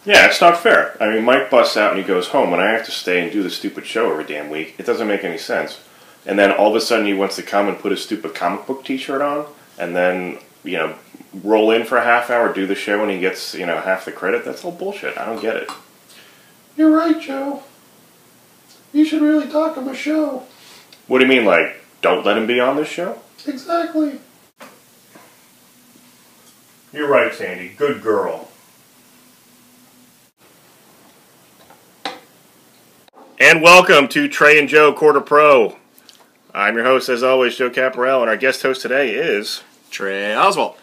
Yeah, it's not fair. I mean, Mike busts out and he goes home, and I have to stay and do the stupid show every damn week. It doesn't make any sense. And then all of a sudden he wants to come and put his stupid comic book T-shirt on, and then, roll in for a half hour, do the show, and he gets, half the credit. That's all bullshit. I don't get it. You're right, Joe. You should really talk on the show. What do you mean, like, don't let him be on this show? Exactly. You're right, Sandy. Good girl. And welcome to Trey and Joe Quarter Pro. I'm your host, as always, Joe Caparel, and our guest host today is Trey Oswald.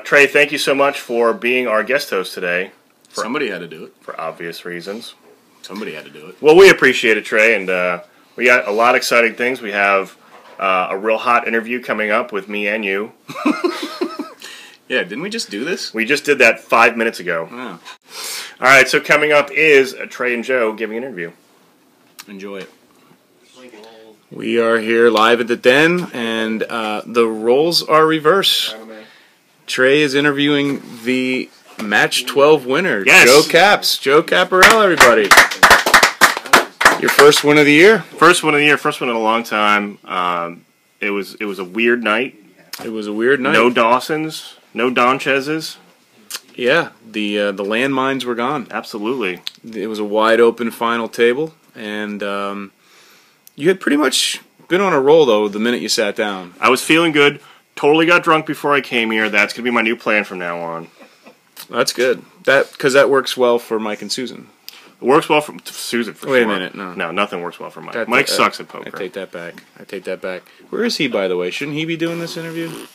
Trey, thank you so much for being our guest host today. Somebody had to do it. For obvious reasons. Somebody had to do it. Well, we appreciate it, Trey, and we got a lot of exciting things. We have a real hot interview coming up with me and you. Yeah, didn't we just do this? We just did that 5 minutes ago. Oh. All right, so coming up is Trey and Joe giving an interview. Enjoy it. We are here live at the Den, and the roles are reversed. Trey is interviewing the Match 12 winner, yes. Joe Caps. Joe Caparel, everybody. Your first win of the year? First one of the year, first one in a long time. It was a weird night. It was a weird night. No Dawsons, no Donchez's. Yeah, the landmines were gone. Absolutely. It was a wide open final table, and you had pretty much been on a roll, though, the minute you sat down. I was feeling good. Totally got drunk before I came here. That's going to be my new plan from now on. That's good. Because that works well for Mike and Susan. It works well for Susan, for Wait sure. a minute, no. No, nothing works well for Mike. Mike sucks at poker. I take that back. Where is he, by the way? Shouldn't he be doing this interview?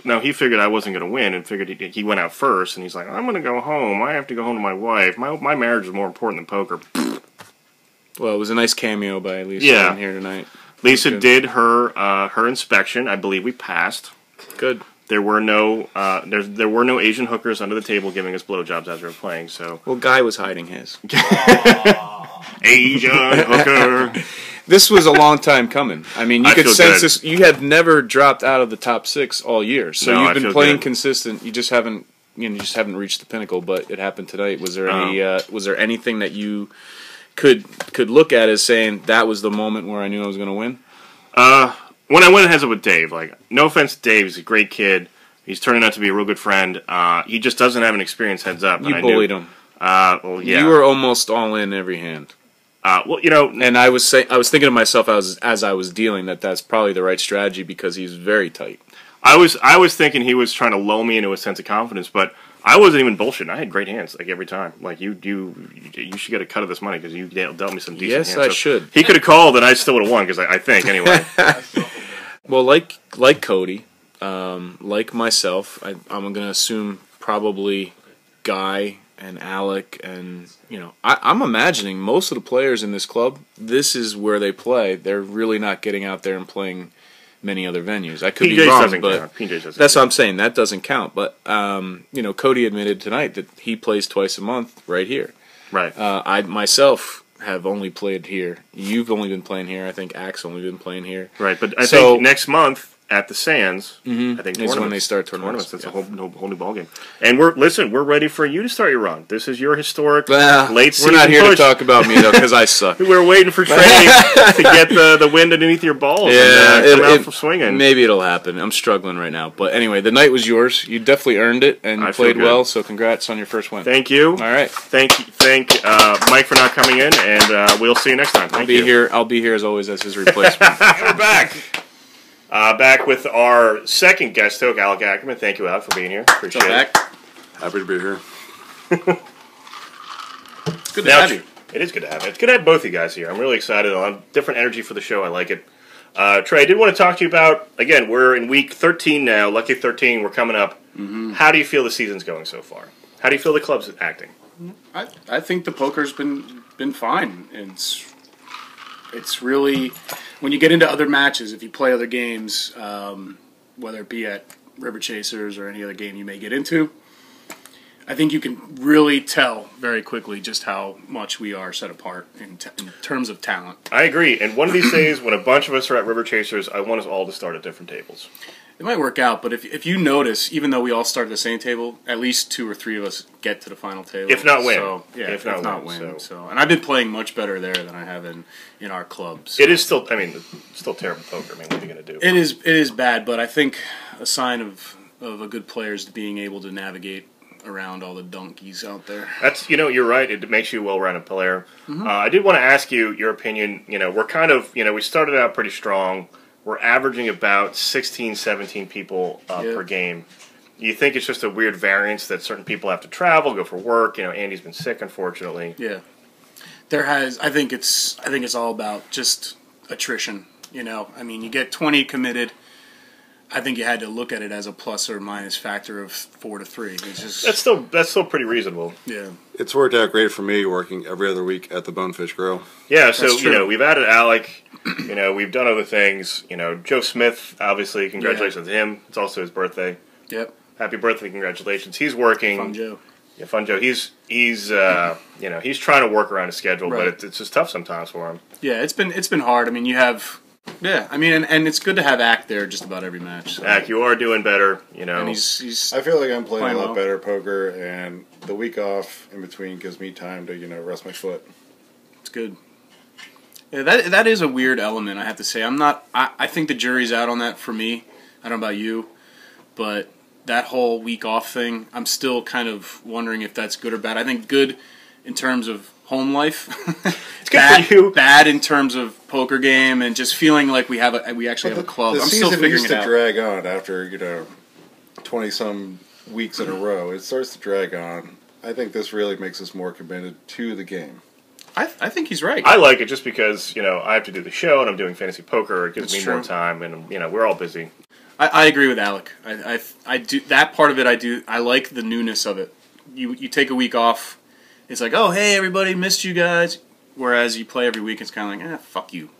No, he figured I wasn't going to win and figured he went out first, and he's like, I'm going to go home. I have to go home to my wife. My marriage is more important than poker. Well, it was a nice cameo by Lisa in here tonight. Lisa did her inspection. I believe we passed. Good. There were no there were no Asian hookers under the table giving us blowjobs as we were playing. So Well, Guy was hiding his. Asian hooker. This was a long time coming. I mean, you could sense good. this. You have never dropped out of the top 6 all year, so No, you've I been feel playing good. consistent. You just haven't reached the pinnacle, but it happened tonight. Was there anything that you could look at as saying that was the moment where I knew I was going to win? When I went heads up with Dave, like, no offense to Dave, he's a great kid. He's turning out to be a real good friend. He just doesn't have an experience heads up. You bullied him. Well, yeah. You were almost all in every hand. Well, And I was thinking to myself as I was dealing that's probably the right strategy because he's very tight. I was thinking he was trying to lull me into a sense of confidence, but I wasn't even bullshitting. I had great hands, like, every time. Like, you should get a cut of this money because you dealt me some decent hands. Yes, I should. He could have called and I still would have won because I think, anyway. Well, like Cody, like myself, I'm going to assume probably Guy and Alec, and I'm imagining most of the players in this club, this is where they play. They're really not getting out there and playing many other venues. I could be wrong, but that's what I'm saying. That doesn't count. But Cody admitted tonight that he plays twice a month right here. Right. I myself have only played here. You've only been playing here. I think Ack's only been playing here. Right, but I think next month at the Sands, I think is when they start tournaments. That's a whole new ballgame. And we're ready for you to start your run. This is your historic late season We're not here push. to talk about me though, because I suck. We're waiting for Trey to get the wind underneath your balls and come out from swinging. Maybe it'll happen. I'm struggling right now, but anyway, the night was yours. You definitely earned it, and you played well. So congrats on your first win. Thank you. All right. Thank Mike for not coming in, and we'll see you next time. I'll be here as always as his replacement. We're back. Back with our second guest host, Alec Ackerman. Thank you, Alec, for being here. Appreciate it. Happy to be here. Good to have you. It is good to have you. It's good to have both of you guys here. I'm really excited. I have different energy for the show. I like it. Trey, I did want to talk to you about, again, we're in week 13 now. Lucky 13, we're coming up. Mm-hmm. How do you feel the season's going so far? How do you feel the club's acting? I think the poker's been fine. It's really, when you get into other matches, if you play other games, whether it be at River Chasers or any other game you may get into, I think you can really tell very quickly just how much we are set apart in terms of talent. I agree. And one of these days, when a bunch of us are at River Chasers, I want us all to start at different tables. It might work out, but if you notice, even though we all start at the same table, at least 2 or 3 of us get to the final table. If not win. So, yeah, if not win. So, and I've been playing much better there than I have in our clubs. So. It is still, I mean, it's still terrible poker. I mean, what are you going to do? It is bad, but I think a sign of a good player is being able to navigate around all the donkeys out there. That's, you're right. It makes you a well-rounded player. I did want to ask you your opinion. We're kind of, we started out pretty strong. We're averaging about 16, 17 people per game. You think it's just a weird variance that certain people have to travel, go for work? Andy's been sick, unfortunately. Yeah, I think it's all about just attrition. I mean, you get 20 committed. I think you had to look at it as a plus or minus factor of 4 to 3. It's just that's still pretty reasonable. Yeah, it's worked out great for me working every other week at the Bonefish Grill. Yeah, so we've added Alec. We've done other things. Joe Smith, obviously, congratulations to him. It's also his birthday. Yep. Happy birthday, congratulations. He's working. Fun Joe. Yeah, Fun Joe. He's he's trying to work around his schedule, but it's just tough sometimes for him. Yeah, it's been hard. I mean, you have. Yeah, I mean, and it's good to have Ack there just about every match. So. Ack, you are doing better, And he's I feel like I'm playing a lot well. better poker, and the week off in between gives me time to, rest my foot. It's good. Yeah, that is a weird element, I have to say. I think the jury's out on that for me. I don't know about you, but that whole week off thing, I'm still kind of wondering if that's good or bad. I think good in terms of home life. It's good for you. Bad in terms of poker game and just feeling like we actually have a club. The I'm season still figuring used it to out. drag on after 20-some weeks in a row. It starts to drag on. I think this really makes us more committed to the game. I think he's right. I like it just because, I have to do the show and I'm doing fantasy poker. It gives That's me more true. time, and, we're all busy. I agree with Alec. I do that part of it. I do. I like the newness of it. You take a week off. It's like, oh, hey, everybody, missed you guys. Whereas you play every week, it's kind of like, fuck you.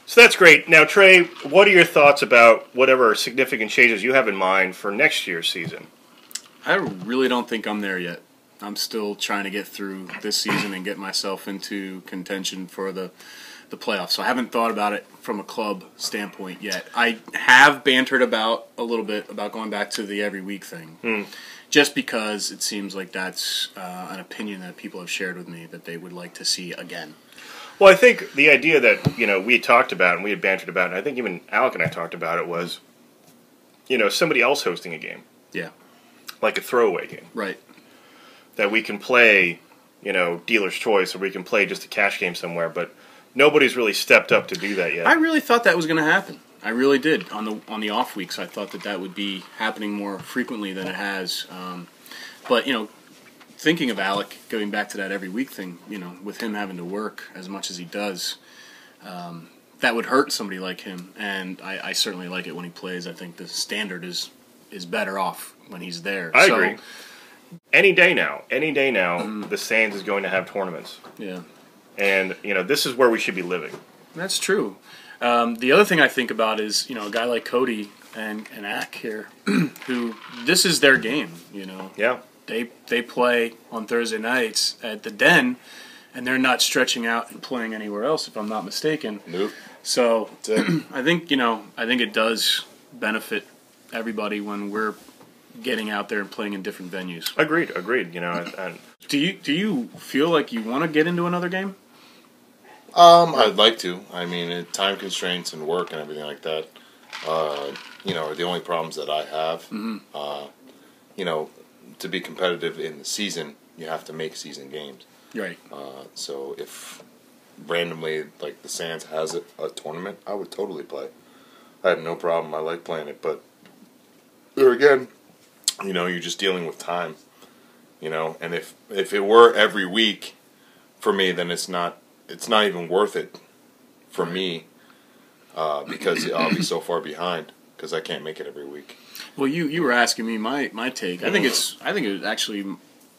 So that's great. Now, Trey, what are your thoughts about whatever significant changes you have in mind for next year's season? I really don't think I'm there yet. I'm still trying to get through this season and get myself into contention for the playoffs. So I haven't thought about it from a club standpoint yet. I have bantered about a little bit about going back to the every week thing. Just because it seems like that's an opinion that people have shared with me that they would like to see again. Well, I think the idea that, we had talked about and we had bantered about, and I think even Alec and I talked about it, was, somebody else hosting a game. Yeah. Like a throwaway game. Right. That we can play, dealer's choice, or we can play just a cash game somewhere, but nobody's really stepped up to do that yet. I really thought that was going to happen. I really did. On the off weeks, I thought that would be happening more frequently than it has. But, thinking of Alec, going back to that every week thing, with him having to work as much as he does, that would hurt somebody like him. And I certainly like it when he plays. I think the standard is better off when he's there. I agree. Any day now, the Sands is going to have tournaments. Yeah. And, this is where we should be living. That's true. The other thing I think about is, a guy like Cody and Ack here, who this is their game, Yeah. They play on Thursday nights at the Den, and they're not stretching out and playing anywhere else, if I'm not mistaken. Nope. So I think it does benefit everybody when we're getting out there and playing in different venues. Agreed. And Do you feel like you want to get into another game? I'd like to. I mean, time constraints and work and everything like that, are the only problems that I have. To be competitive in the season, you have to make season games. Right. So if randomly, like the Sands has a tournament, I would totally play. I have no problem. I like playing it, but there again, you're just dealing with time. And if it were every week for me, then it's not even worth it for me because I'll be so far behind because I can't make it every week. Well, you were asking me my take. I think it's actually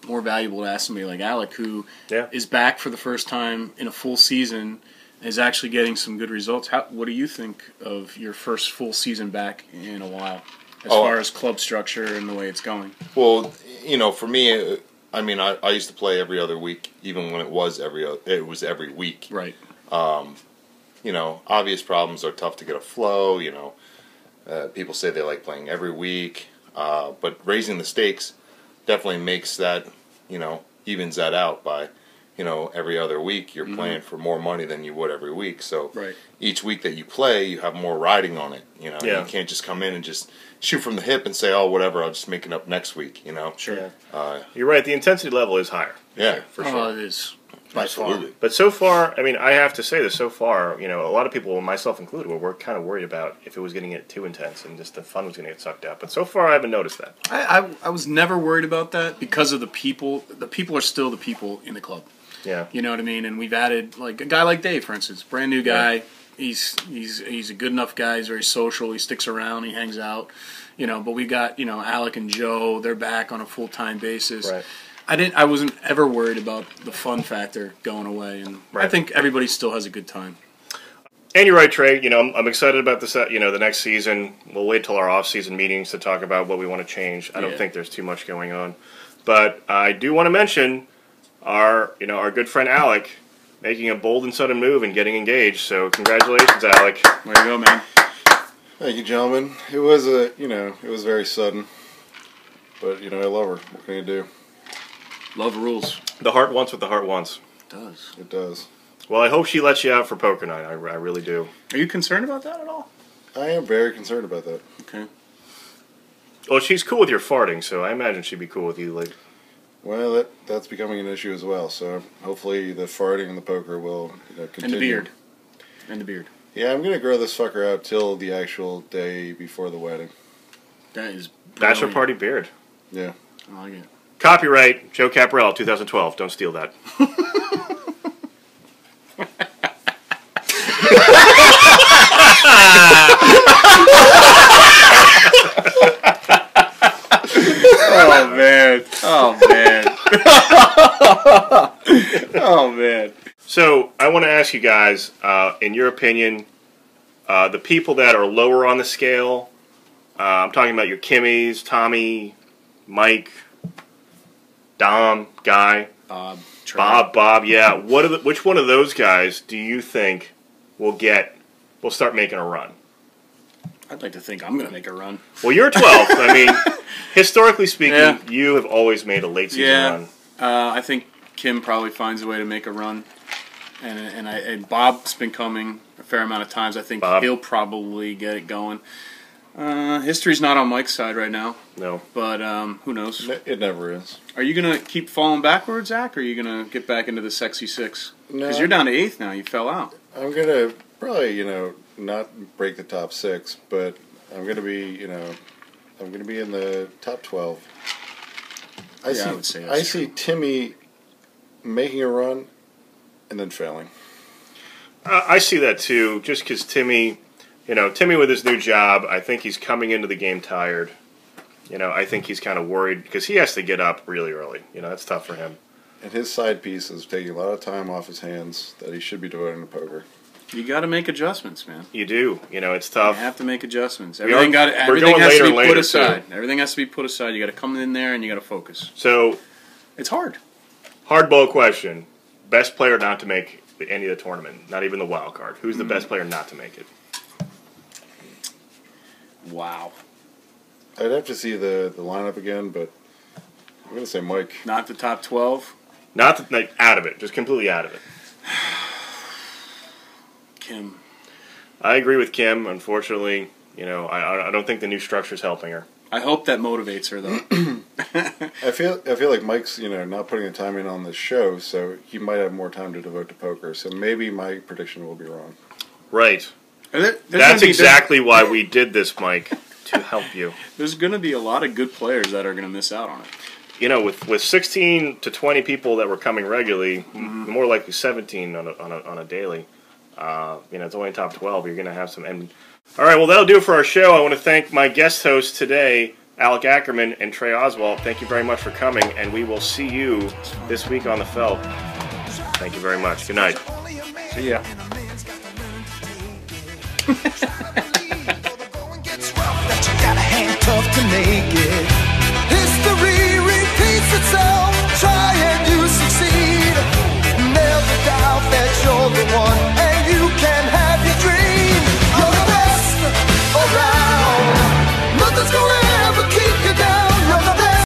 more valuable to ask somebody like Alec, who is back for the first time in a full season, and is actually getting some good results. What do you think of your first full season back in a while, as far as club structure and the way it's going? Well, for me, I mean, I used to play every other week, even when it was every week. Right. Obvious problems are tough to get a flow. People say they like playing every week, but raising the stakes definitely makes that, evens that out by, every other week you're playing for more money than you would every week. So Right. each week that you play, you have more riding on it. You can't just come in and just shoot from the hip and say, oh, whatever, I'll just make it up next week. Sure. You're right. The intensity level is higher. Yeah, For sure. It is. By absolutely. But so far, I mean, I have to say this. So far, a lot of people, myself included, were kind of worried about if it was going to get too intense and just the fun was going to get sucked out. But so far, I haven't noticed that. I was never worried about that because of the people. The people are still the people in the club. Yeah. You know what I mean? And we've added like a guy like Dave, for instance, brand new guy. Yeah. He's a good enough guy. He's very social. He sticks around. He hangs out. But we got Alec and Joe. They're back on a full time basis. Right. I wasn't ever worried about the fun factor going away, and I think everybody still has a good time. And you're right, Trey. I'm excited about this. The next season. We'll wait till our off-season meetings to talk about what we want to change. I don't think there's too much going on, but I do want to mention our good friend Alec making a bold and sudden move and getting engaged. So congratulations, Alec. There you go, man. Thank you, gentlemen. It was it was very sudden, but I love her. What can you do? Love rules. The heart wants what the heart wants. It does. It does. Well, I hope she lets you out for poker night. I really do. Are you concerned about that at all? I am very concerned about that. Okay. Well, she's cool with your farting, so I imagine she'd be cool with you. Like, Well, that's becoming an issue as well. So hopefully the farting and the poker will continue. And the beard. And the beard. Yeah, I'm gonna grow this fucker out till the actual day before the wedding. That is bachelor brilliant. party beard. Yeah. I like it. Copyright Joe Caprell, 2012. Don't steal that. Oh man! Oh man! Oh man! So I want to ask you guys, in your opinion, the people that are lower on the scale. I'm talking about your Kimmies, Tommy, Mike, Dom, Guy, Trey. Bob. Yeah. Which one of those guys do you think will start making a run? I'd like to think I'm going to make a run. Well, you're 12th. I mean, historically speaking, Yeah. you have always made a late season run. I think Kim probably finds a way to make a run, and Bob's been coming a fair amount of times. I think he'll probably get it going. History's not on Mike's side right now. No. But who knows? It never is. Are you going to keep falling backwards, Zach, or are you going to get back into the sexy six? No. Because you're down to 8th now. You fell out. I'm gonna probably not break the top 6, but I'm gonna be I'm gonna be in the top 12. I would say that's I see Timmy making a run and then failing. I see that too, just because Timmy with his new job, I think he's coming into the game tired. I think he's kind of worried because he has to get up really early. That's tough for him. And his side piece is taking a lot of time off his hands that he should be devoting to poker. You got to make adjustments, man. You do. It's tough. You have to make adjustments. We're Everything going has later to and be later, put too. aside. Everything has to be put aside. You got to come in there and you got to focus. So, It's hard. hardball question: best player not to make any of the tournament, not even the wild card. Who's the best player not to make it? Wow. I'd have to see the lineup again, but I'm gonna say Mike. Not the top 12. Not out of it, just completely out of it. Kim. I agree with Kim. Unfortunately, I don't think the new structure is helping her. I hope that motivates her, though. I feel like Mike's not putting the time in on this show, so he might have more time to devote to poker. So maybe my prediction will be wrong. Right. There's That's exactly why we did this, Mike, to help you. There's going to be a lot of good players that are going to miss out on it. With 16 to 20 people that were coming regularly, more likely 17 on a daily. It's only top 12. You're going to have some. And all right, well that'll do it for our show. I want to thank my guest hosts today, Alec Ackerman and Trey Oswald. Thank you very much for coming, and we will see you this week on the Felt. Thank you very much. Good night. See ya. Tough to make it.